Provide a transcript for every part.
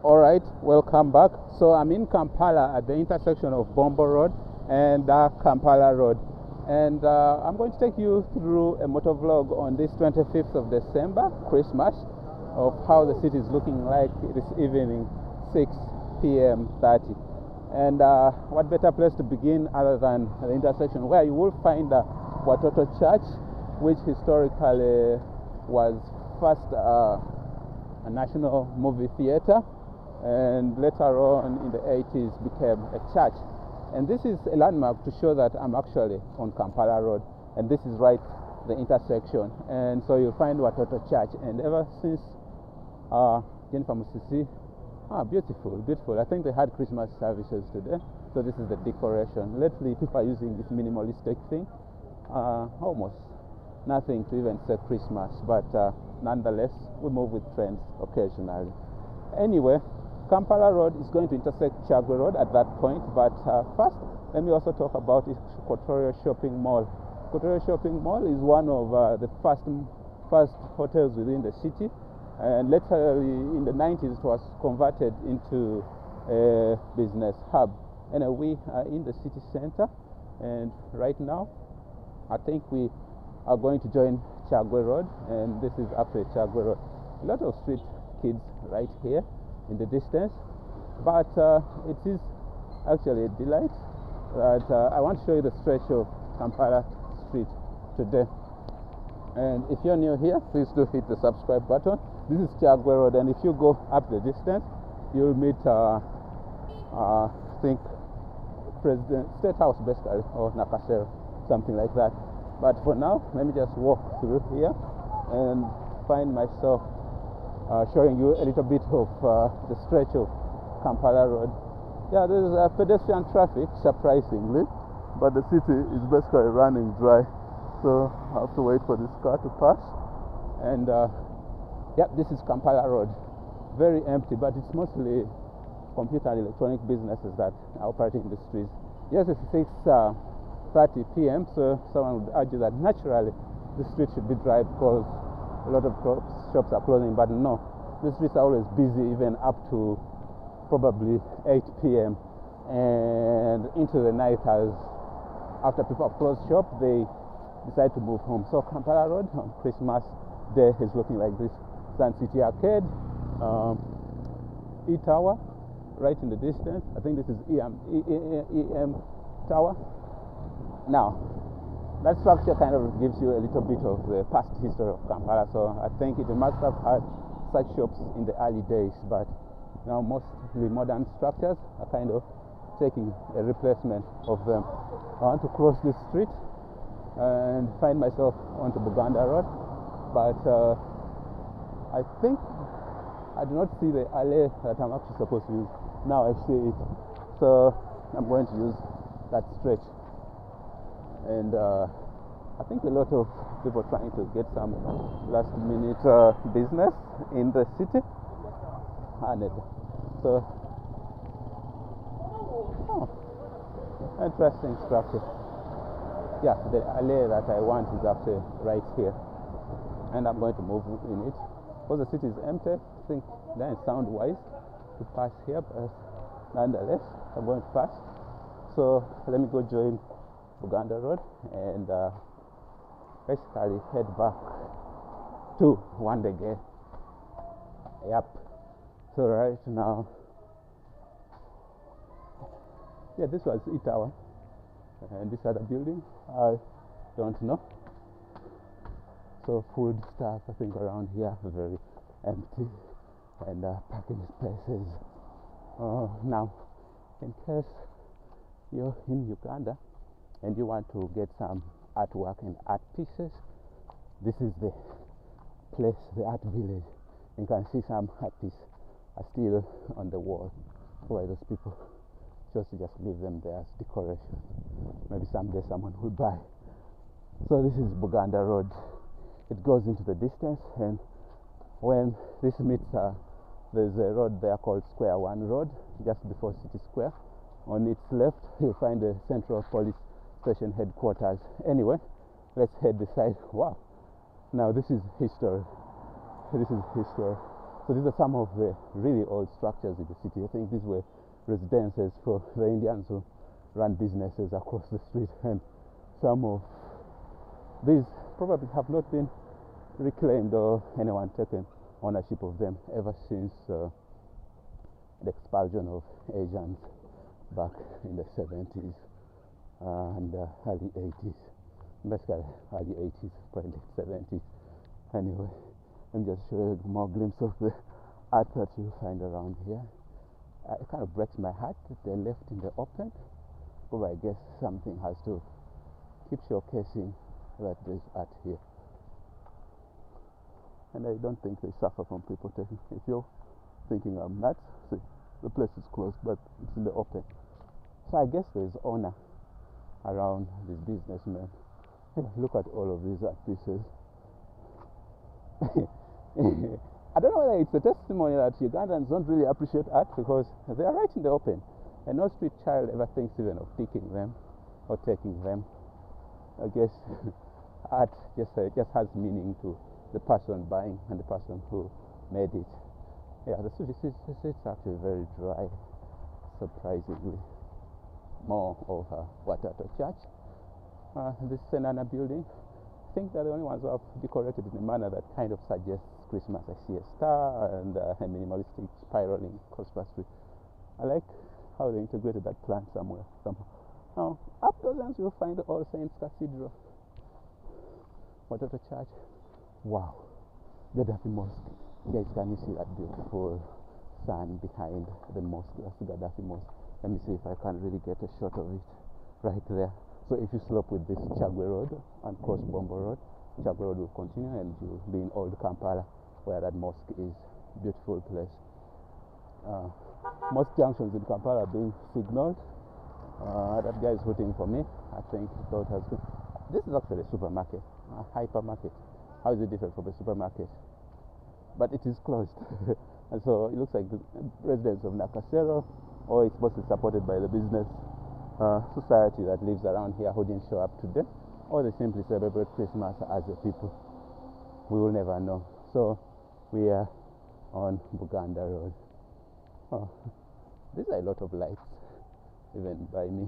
Alright, welcome back. So I'm in Kampala at the intersection of Buganda Road and Kampala Road, and I'm going to take you through a motor vlog on this 25th of December, Christmas, of how the city is looking like this evening, 6 p.m. 30. And what better place to begin other than the intersection, where you will find Watoto Church, which historically was first a national movie theater, and later on in the 80s became a church. And this is a landmark to show that I'm actually on Kampala Road, and this is right the intersection. And so you'll find Watoto Church, and ever since Jennifer Musisi, beautiful. I think they had Christmas services today, so this is the decoration. Lately people are using this minimalistic thing, almost nothing to even say Christmas, but nonetheless we move with trends occasionally. Anyway, Kampala Road is going to intersect Chagwe Road at that point, but first let me also talk about Kotoria Shopping Mall. Kotoria Shopping Mall is one of the first hotels within the city, and later in the 90s it was converted into a business hub. And we are in the city center, and right now I think we are going to join Chagwe Road, and this is actually Chagwe Road. A lot of street kids right here in the distance, but it is actually a delight that I want to show you the stretch of Kampala Street today. And if you're new here, please do hit the subscribe button. This is Chagwe Road, and if you go up the distance, you'll meet I think President State House basically, or Nakasero, something like that. But for now, let me just walk through here and find myself showing you a little bit of the stretch of Kampala Road. Yeah, there's pedestrian traffic, surprisingly, but the city is basically running dry, so I have to wait for this car to pass. And yeah, this is Kampala Road, very empty, but it's mostly computer and electronic businesses that are operating in the streets. Yes, it's 6:30 p.m., so someone would argue that naturally the street should be dry because a lot of shops are closing, but no, the streets are always busy even up to probably 8 p.m. and into the night, as after people have closed shop they decide to move home. So Kampala Road on Christmas Day is looking like this. Sun City Arcade, E Tower right in the distance. I think this is EM Tower. Now that structure kind of gives you a little bit of the past history of Kampala, so I think it must have had such shops in the early days, but now mostly modern structures are kind of taking a replacement of them. I want to cross this street and find myself onto Buganda Road, but I think I do not see the alley that I'm actually supposed to use. Now I see it, so I'm going to use that stretch. And I think a lot of people trying to get some last minute business in the city. So interesting structure. Yeah, the alley that I want is actually right here, and I'm going to move in it because the city is empty. I think that is sound wise to pass here, but nonetheless I'm going to pass. So let me go join Buganda Road and basically head back to wandegeya. Yep. So right now, yeah, this was E Tower, and this other building I don't know. So food stuff I think around here very empty, and parking spaces. Now, in case you're in Uganda and you want to get some artwork and art pieces, this is the place, the art village. You can see some art pieces are still on the wall. Why those people just leave them there as decoration? Maybe someday someone will buy. So this is Buganda Road. It goes into the distance, and when this meets, there's a road there called Square One Road, just before City Square. On its left, you'll find the Central Police Station headquarters. Anyway, let's head this side. Wow, now this is history. So these are some of the really old structures in the city. I think these were residences for the Indians who run businesses across the street, and some of these probably have not been reclaimed or anyone taken ownership of them ever since the expulsion of Asians back in the 70s and early 80s. Basically early 80s, probably 70s. Anyway, let me just show you more glimpse of the art that you find around here. It kind of breaks my heart that they're left in the open, but I guess something has to keep showcasing that there's art here. And I don't think they suffer from people taking. If you're thinking I'm nuts, see, the place is closed, but it's in the open. So I guess there's honor around these businessmen. Look at all of these art pieces. I don't know whether it's a testimony that Ugandans don't really appreciate art, because they are right in the open, and no street child ever thinks even of picking them or taking them. I guess art just has meaning to the person buying and the person who made it. Yeah, the street is actually very dry, surprisingly. More of Watoto Church. This Senana building, I think they're the only ones who have decorated in a manner that kind of suggests Christmas. I see a star and a minimalistic spiraling Christmas tree. I like how they integrated that plant somehow. Now, up those ends you'll find the All Saints Cathedral, Watoto Church. Wow, Gaddafi Mosque. Guys, can you see that beautiful sun behind the mosque? That's the Gaddafi Mosque. Let me see if I can really get a shot of it right there. So if you slope with this Chagwe Road and cross Bombo Road, Chagwe Road will continue and you'll be in Old Kampala, where that mosque is. Beautiful place. Most junctions in Kampala are being signaled. That guy is hooting for me. I think he thought has been. This is actually a supermarket, a hypermarket. How is it different from a supermarket? But it is closed. And so it looks like the residents of Nakasero, or it's mostly supported by the business society that lives around here who didn't show up today, or they simply celebrate Christmas as a people. We will never know. So we are on Buganda Road. Oh, these are a lot of lights, even by me.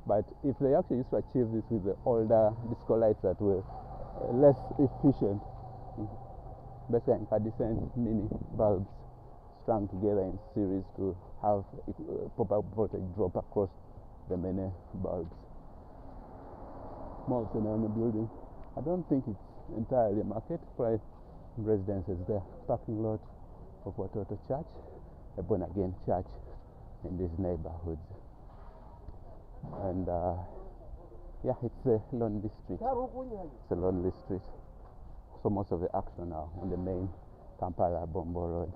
But if they actually used to achieve this with the older disco lights that were less efficient, basically incandescent mini bulbs strung together in series to have proper voltage drop across the many bulbs. More than on the building. I don't think it's entirely a market, probably residences there. Parking lot of Watoto Church, a born again church in these neighborhoods. And yeah, it's a lonely street. It's a lonely street. So most of the action now on the main Kampala Bombo Road.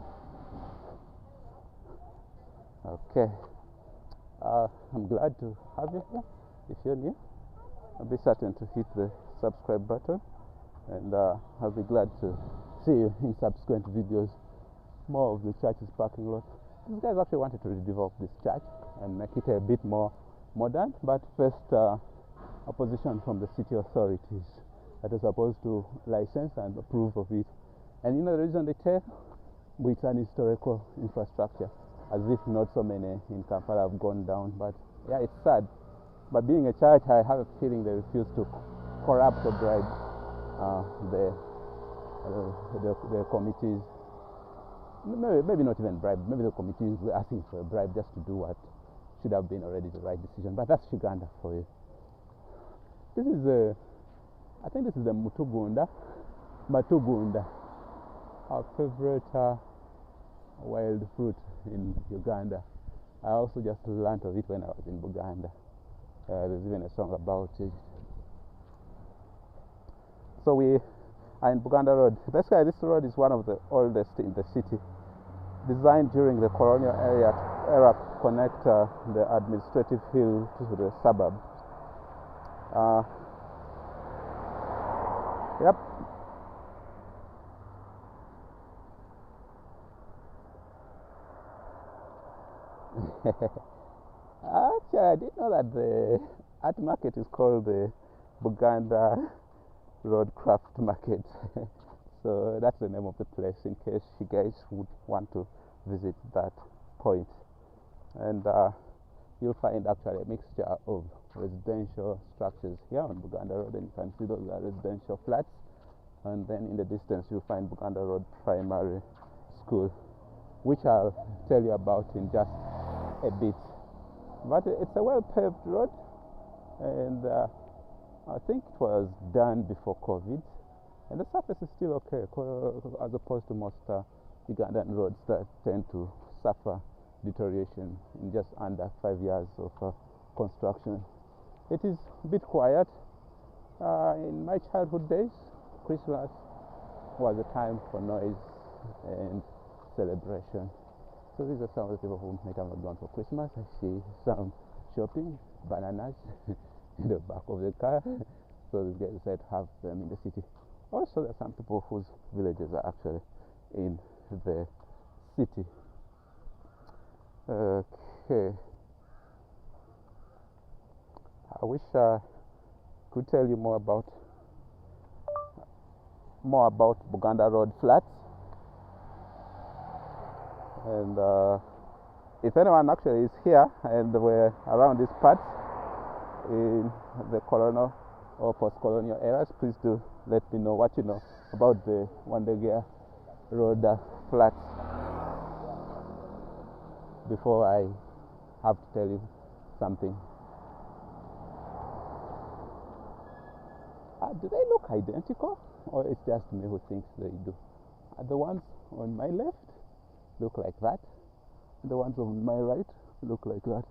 Okay. I'm glad to have you here. If you're new, I'll be certain to hit the subscribe button, and I'll be glad to see you in subsequent videos. More of the church's parking lot. These guys actually wanted to redevelop this church and make it a bit more modern, but faced opposition from the city authorities that are supposed to license and approve of it. And you know the reason they tell? It's an historical infrastructure. As if not so many in Kampala have gone down, but yeah, it's sad. But being a church, I have a feeling they refuse to corrupt or bribe the committees. Maybe not even bribe. Maybe the committees were asking for a bribe just to do what should have been already the right decision. But that's Uganda for you. This is I think this is the Matugunda, our favorite wild fruit in Uganda. I also just learned of it when I was in Buganda. There's even a song about it. So we are in Buganda Road. Basically, this road is one of the oldest in the city. Designed during the colonial era to connect the administrative hill to the suburbs. Yep. Actually, I didn't know that the art market is called the Buganda Road Craft Market. So that's the name of the place in case you guys would want to visit that point. And you'll find actually a mixture of residential structures here on Buganda Road, and you can see those are residential flats. And then in the distance you'll find Buganda Road Primary School, which I'll tell you about in just a bit. But it's a well-paved road, and I think it was done before COVID, and the surface is still okay as opposed to most Ugandan roads that tend to suffer deterioration in just under 5 years of construction. It is a bit quiet. In my childhood days, Christmas was a time for noise and celebration. So these are some of the people who might have gone for Christmas. I see some shopping, bananas in the back of the car. So these guys said have them in the city. Also, there are some people whose villages are actually in the city. Okay. I wish I could tell you more about Buganda Road flats. And if anyone actually is here and we're around these parts in the colonial or post-colonial eras, please do let me know what you know about the Wandegeya Road flats before I have to tell you something. Do they look identical, or it's just me who thinks they do? The ones on my left look like that, the ones on my right look like that.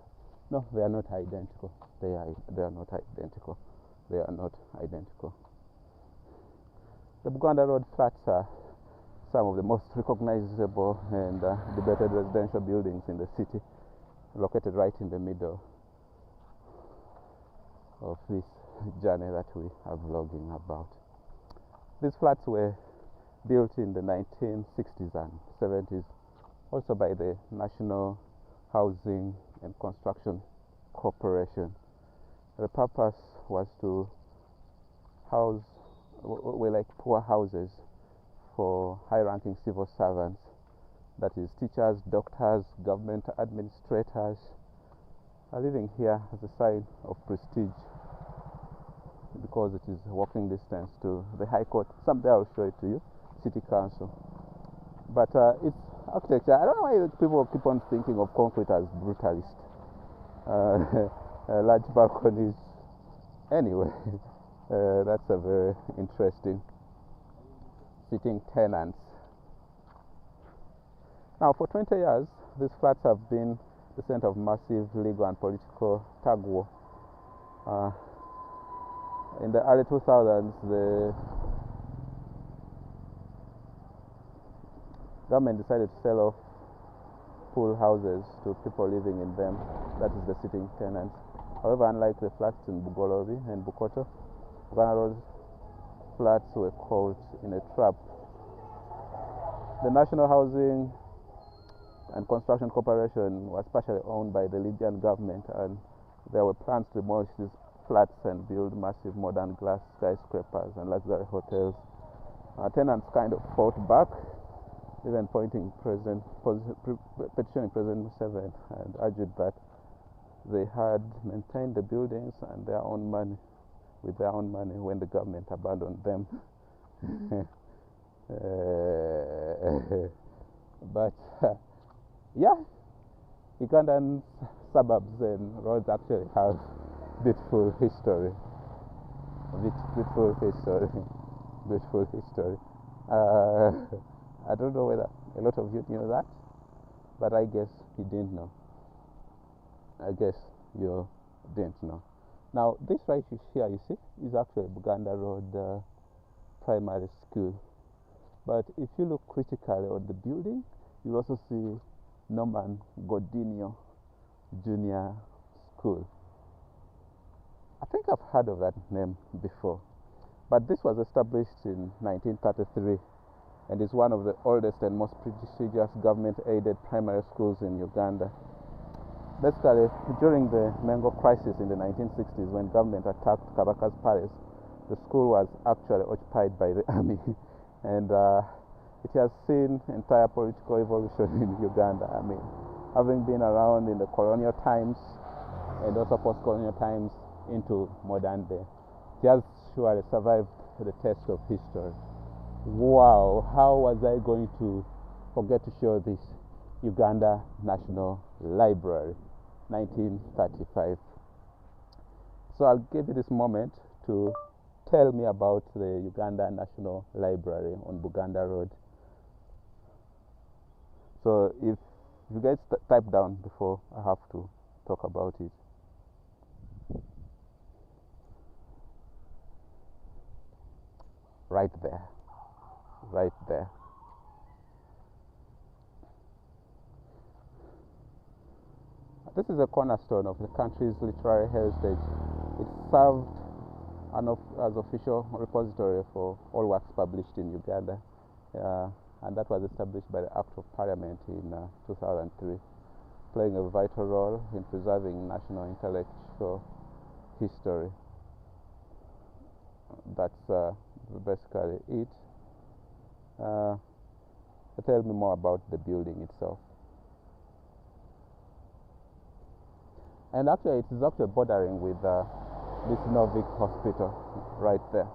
No, they are not identical. They are not identical. They are not identical. The Buganda Road flats are some of the most recognizable and debated residential buildings in the city, located right in the middle of this journey that we are vlogging about. These flats were built in the 1960s and 70s, also by the National Housing and Construction Corporation. The purpose was to house, were like poor houses for high-ranking civil servants, that is teachers, doctors, government administrators, are living here as a sign of prestige because it is walking distance to the High Court. Someday I'll show it to you, City Council. But it's architecture. I don't know why people keep on thinking of concrete as brutalist. Large balconies. Anyway, that's a very interesting sitting tenants. Now, for 20 years, these flats have been the center of massive legal and political tug war. In the early 2000s, the government decided to sell off pool houses to people living in them, that is the sitting tenants. However, unlike the flats in Bugolobi and Bukoto, Buganda Road flats were caught in a trap. The National Housing and Construction Corporation was partially owned by the Libyan government, and there were plans to demolish these flats and build massive modern glass skyscrapers and luxury hotels. Tenants kind of fought back, even petitioning President Museveni, and argued that they had maintained the buildings and their own money, with their own money, when the government abandoned them. But yeah, Ugandan suburbs and roads actually have beautiful history. Beautiful history. I don't know whether a lot of you knew that, but I guess you didn't know. Now, this right here, you see, is actually Buganda Road Primary School. But if you look critically on the building, you'll also see Norman Godinho Junior School. I think I've heard of that name before, but this was established in 1933 and is one of the oldest and most prestigious government-aided primary schools in Uganda. Basically, during the Mengo crisis in the 1960s, when government attacked Kabaka's palace, the school was actually occupied by the army, and it has seen entire political evolution in Uganda. I mean, having been around in the colonial times and also post-colonial times into modern day, it has surely survived the test of history. Wow, how was I going to forget to show this? Uganda National Library, 1935. So I'll give you this moment to tell me about the Uganda National Library on Buganda Road. So if you guys type down before I have to talk about it. Right there. Right there. This is a cornerstone of the country's literary heritage. It served as official repository for all works published in Uganda, and that was established by the Act of Parliament in 2003, playing a vital role in preserving national intellectual history. That's basically it. Tell me more about the building itself. And actually, it is actually bordering with this Novik Hospital right there.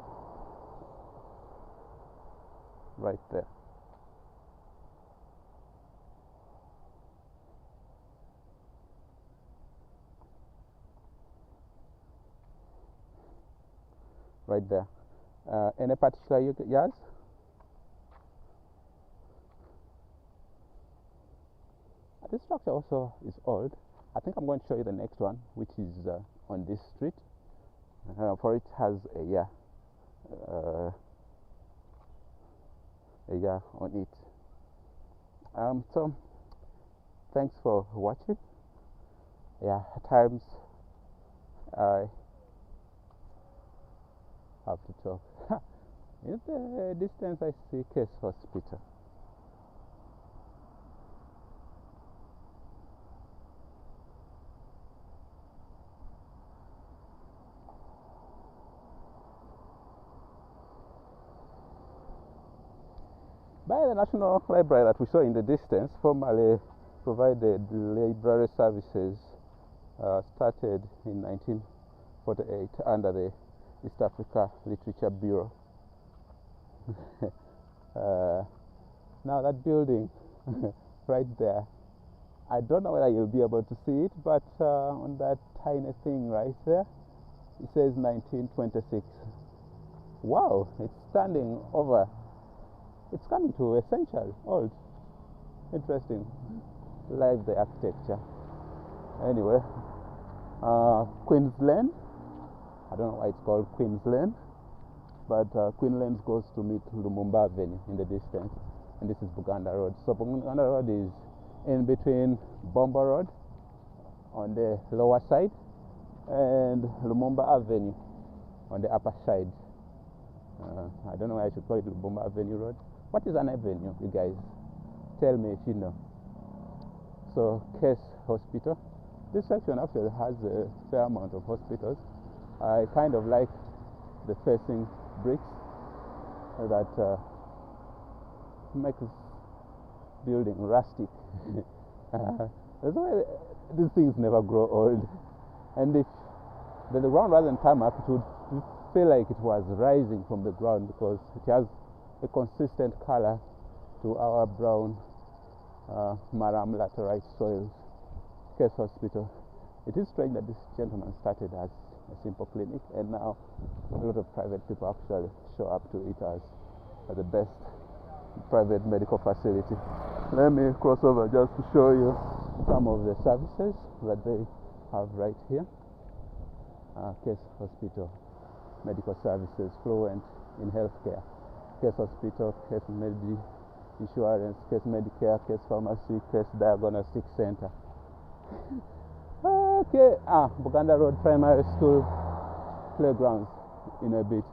Right there. Right there. Any particular years? This structure also is old. I think I'm going to show you the next one, which is on this street. For it has a year on it. So thanks for watching. Yeah, at times I have to talk. In the distance I see Case Hospital. By the National Library that we saw in the distance, formerly provided library services, started in 1948 under the East Africa Literature Bureau. Now that building right there, I don't know whether you'll be able to see it, but on that tiny thing right there, it says 1926. Wow, it's standing over. It's coming to a century old. Interesting. Like the architecture. Anyway, Queensland. I don't know why it's called Queensland, but Queensland goes to meet Lumumba Avenue in the distance, and this is Buganda Road. So Buganda Road is in between Buganda Road on the lower side and Lumumba Avenue on the upper side. I don't know why I should call it Lumumba Avenue Road. What is an avenue, you guys? Tell me if you know. So, Case Hospital. This section actually has a fair amount of hospitals. I kind of like the facing bricks that make this building rustic. That's why these things never grow old. And if the ground wasn't tarmac, it would feel like it was rising from the ground because it has a consistent color to our brown maram laterite soils. Case Hospital. It is strange that this gentleman started as a simple clinic, and now a lot of private people actually show up to it as the best private medical facility. Let me cross over just to show you some of the services that they have right here. Case Hospital, medical services, fluent in healthcare. Case Hospital, Case Medi Insurance, Case Medicare, Case Pharmacy, Case Diagnostic Center. Okay, Buganda Road Primary School playgrounds in a bit.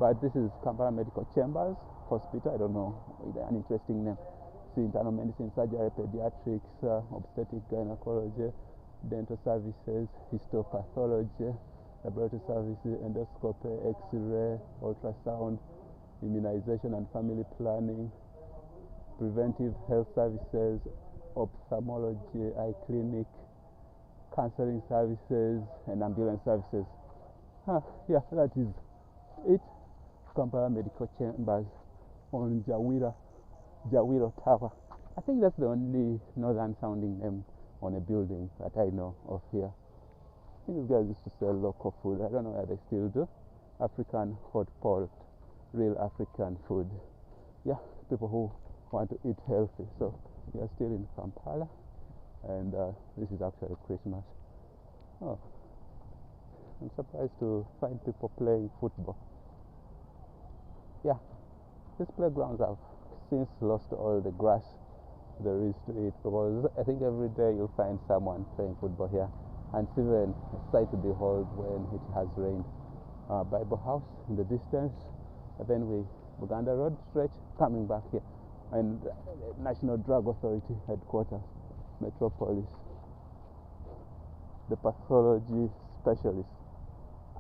But this is Kampala Medical Chambers Hospital. I don't know, an interesting name. See, internal medicine, surgery, pediatrics, obstetric, gynecology, dental services, histopathology, laboratory services, endoscopy, X-ray, ultrasound, immunization and family planning, preventive health services, ophthalmology, eye clinic, counseling services, and ambulance services. Yeah, that is it. Kampala Medical Chambers on Jawiro Tower. I think that's the only northern sounding name on a building that I know of here. I think these guys used to sell local food. I don't know whether they still do. African hot pot, real African food. Yeah, people who want to eat healthy. So we are still in Kampala, and this is actually Christmas. Oh, I'm surprised to find people playing football. Yeah, these playgrounds have since lost all the grass there is to it, because I think every day you'll find someone playing football here, and it's even a sight to behold when it has rained. Bible House in the distance, and then Buganda Road stretch coming back here, and National Drug Authority headquarters, Metropolis, the pathology specialist.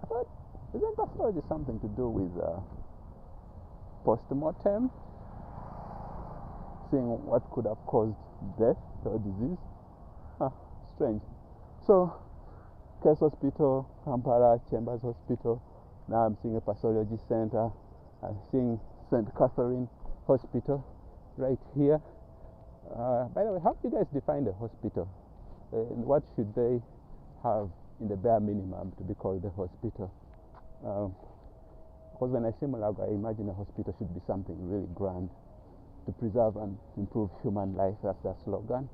I thought, isn't pathology something to do with post-mortem, seeing what could have caused death or disease? Strange. So, Case Hospital, Kampala Chambers Hospital. Now I'm seeing a pathology center. I'm seeing St. Catherine Hospital right here. By the way, how do you guys define a hospital? What should they have in the bare minimum to be called a hospital? Because when I see Malaga, I imagine a hospital should be something really grand to preserve and improve human life. That's their slogan.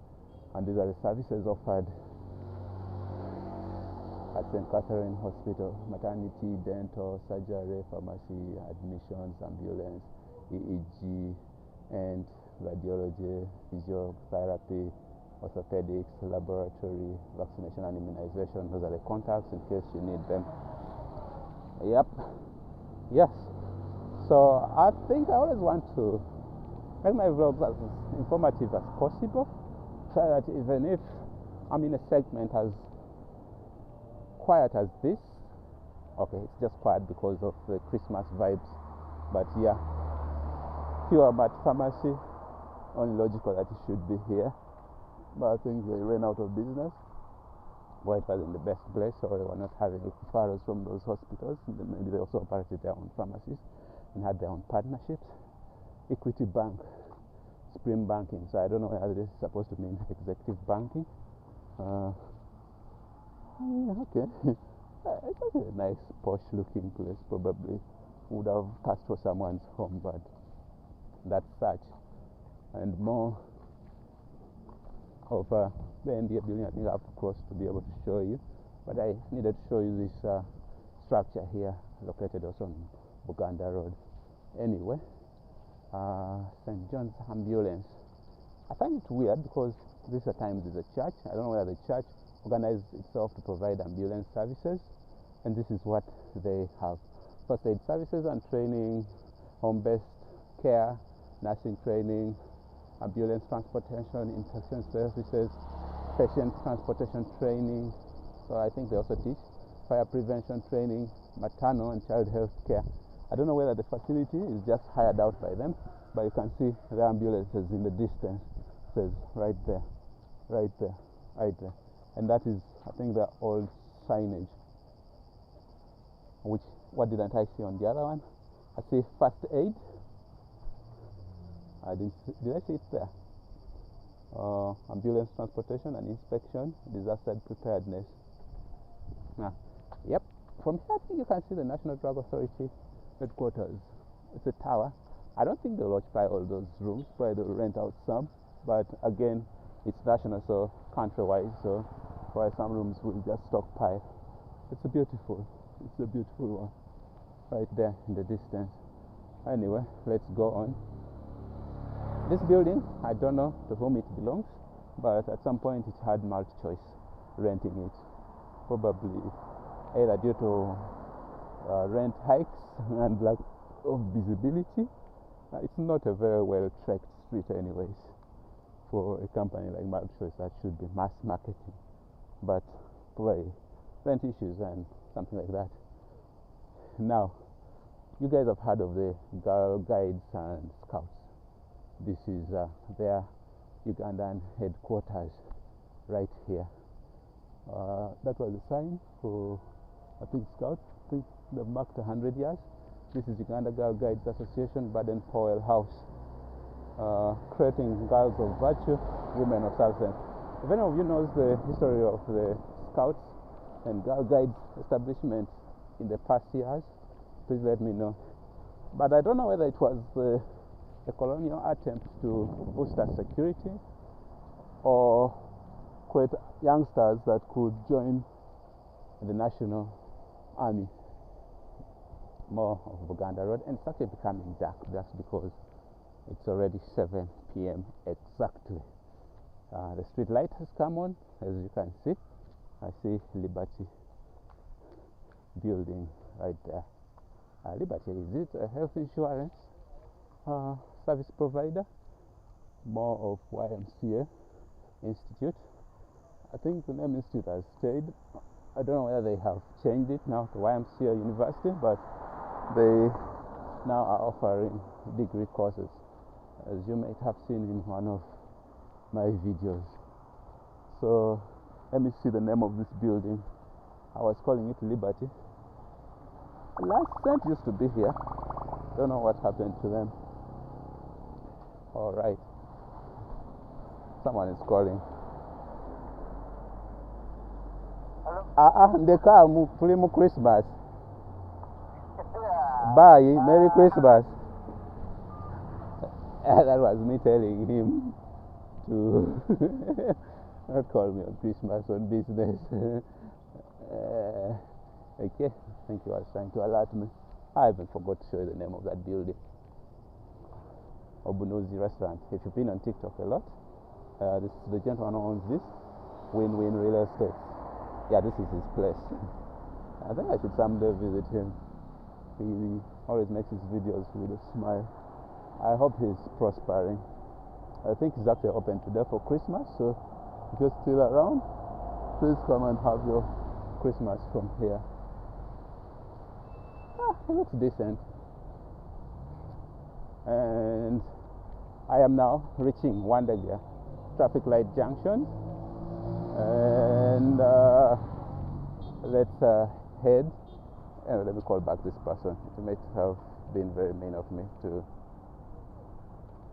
And these are the services offered at St. Catherine Hospital: maternity, dental, surgery, pharmacy, admissions, ambulance, EEG, and radiology, physiotherapy, orthopedics, laboratory, vaccination and immunization. Those are the contacts in case you need them. Yep. Yes. So I think I always want to make my vlogs as informative as possible, so that even if I'm in a segment as quiet as this, okay, it's just quiet because of the Christmas vibes, but yeah, Pure Mart Pharmacy, only logical that it should be here, but I think they ran out of business. Well, it was in the best place, so they were not having referrals from those hospitals. Maybe they also operated their own pharmacies and had their own partnerships. Equity Bank, Spring Banking, so I don't know whether this is supposed to mean executive banking. Okay. It's actually a nice, posh looking place. Probably would have passed for someone's home, but that's such. And more of the NDA building, I think I have to cross to be able to show you. But I needed to show you this structure here, located also on Buganda Road. Anyway, St. John's Ambulance. I find it weird because this at times is a church. I don't know whether the church organized itself to provide ambulance services, and this is what they have: first aid services and training, home-based care, nursing training, ambulance transportation, infection services, patient transportation training. So I think they also teach fire prevention training, maternal and child health care. I don't know whether the facility is just hired out by them, but you can see the ambulances in the distance. It says right there, right there, right there. And that is, I think, the old signage. What didn't I see on the other one? I see first aid. Did I see it there? Ambulance transportation and inspection, disaster preparedness. Yep. From here, I think you can see the National Drug Authority headquarters. It's a tower. I don't think they'll occupy all those rooms, but they'll rent out some. But again, it's national, so country-wise, so why some rooms will just stockpile. It's a beautiful one right there in the distance. Anyway, let's go on. This building, I don't know to whom it belongs, but at some point it had multi-choice renting it, probably either due to rent hikes and lack of visibility. It's not a very well tracked street anyways for a company like multi-choice that should be mass marketing, but probably rent issues and something like that. Now, You guys have heard of the Girl Guides and Scouts. This is their Ugandan headquarters right here. That was a sign for, I think, Scouts. I think they marked 100 years. This is Uganda Girl Guides Association, Baden Powell House, creating girls of virtue, women of substance. If any of you knows the history of the Scouts and Girl Guides establishment in the past years, please let me know. But I don't know whether it was a colonial attempt to boost our security or create youngsters that could join the National Army. More of Buganda Road, and it's actually becoming dark. That's because it's already 7 p.m. exactly. The street light has come on, as you can see. I see Liberty building right there. Liberty, is it a health insurance service provider? More of YMCA Institute. I think the name Institute has stayed. I don't know whether they have changed it now to YMCA University, but they now are offering degree courses, as you might have seen in one of my videos. So let me see the name of this building. I was calling it Liberty. Last Cent used to be here. Don't know what happened to them. All right, someone is calling. The car tuli Christmas. Bye, Merry Christmas. That was me telling him to not call me on Christmas, on business. Okay, I think he was trying to alert me. I even forgot to show you the name of that building. Obunozi Restaurant. If you've been on TikTok a lot, this is the gentleman who owns this, Win-Win Real Estate. Yeah, this is his place. I think I should someday visit him. He always makes his videos with a smile. I hope he's prospering. I think he's actually open today for Christmas, so if you're still around, please come and have your Christmas from here. It looks decent. And I am now reaching Wandegeya traffic light junction, and let's head. Let me call back this person. It might have been very mean of me to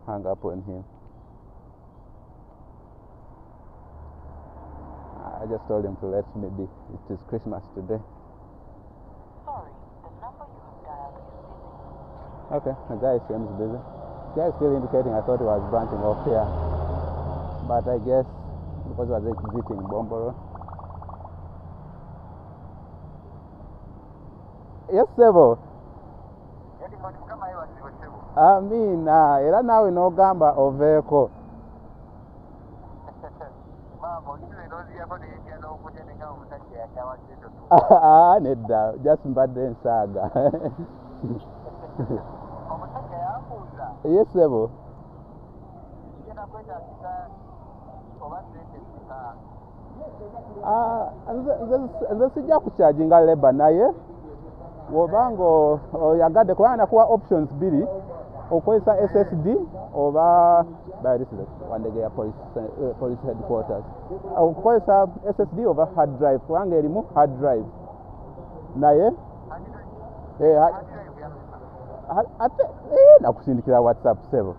hang up on him. I just told him to let me be. It is Christmas today. Sorry, the number you have dialed is busy. Okay, the guy seems busy. The guy is still indicating I thought he was branching off here. But I guess because I was exiting Buganda Road. Yes, Sebo. Era nawe n'ogamba oveeko. Nedda, just mbadde nsaaga. Yes, Sebo. Nze sijja kukyajinga leba naye wobanga oyagadde kubanga nakuwa options bbiri okozesa SSD oba Wandegeya police headquarters, okozesa SSD oba hard drive kubanga erimu hard drive naye ate nakusindikira WhatsApp Sebo.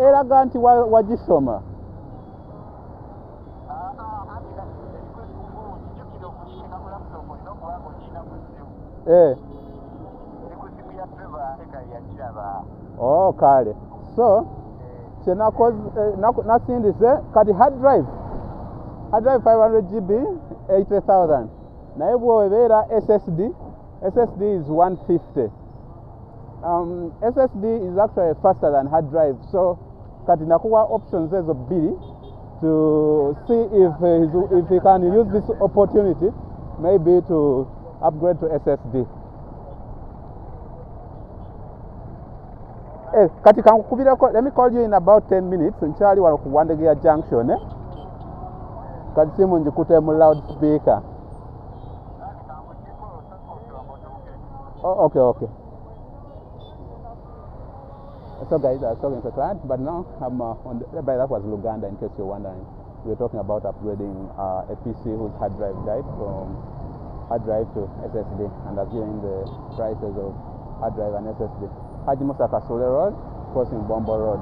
Eraga nti wagisoma. Oh, kale. So, nasindise kati hard drive 500 GB 80,000. Naye bw'obeera SSD is 150. SSD is actually faster than hard drive, so kati nakuwa options ezo bbiri to see if he can use this opportunity maybe to upgrade to SSD. Kati kankukubirako, let me call you in about 10 minutes. Nkyali wano ku Wandegeya junction. kati simu njikute mu loudspeaker. Oh, okay, okay. So guys, I was talking to a client, but now I'm on the, that was Uganda, in case you're wondering. We were talking about upgrading a PC whose hard drive died from hard drive to SSD, and I've given the prices of hard drive and SSD. Hajimusa Kasule Road, crossing Buganda Road,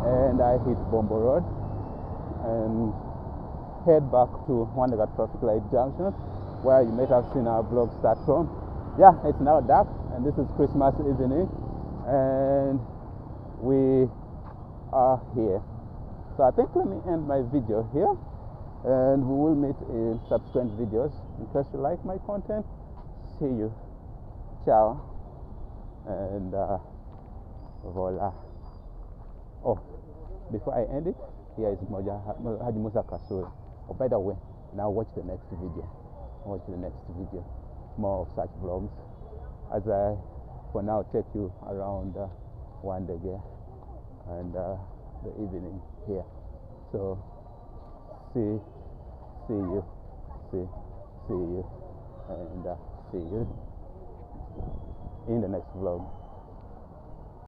and I hit Buganda Road and head back to Wandegeya traffic light junction, where you might have seen our vlog start from. Yeah, it's now dark, and this is Christmas evening, and we are here. So I think let me end my video here, and we will meet in subsequent videos. In case you like my content, see you. Ciao. And voila. Oh, before I end it, here is Hajimusa Kasule. Oh, by the way, now watch the next video. Watch the next video. More of such vlogs as I, for now, take you around wandegeya and the evening here. So see you, and see you in the next vlog.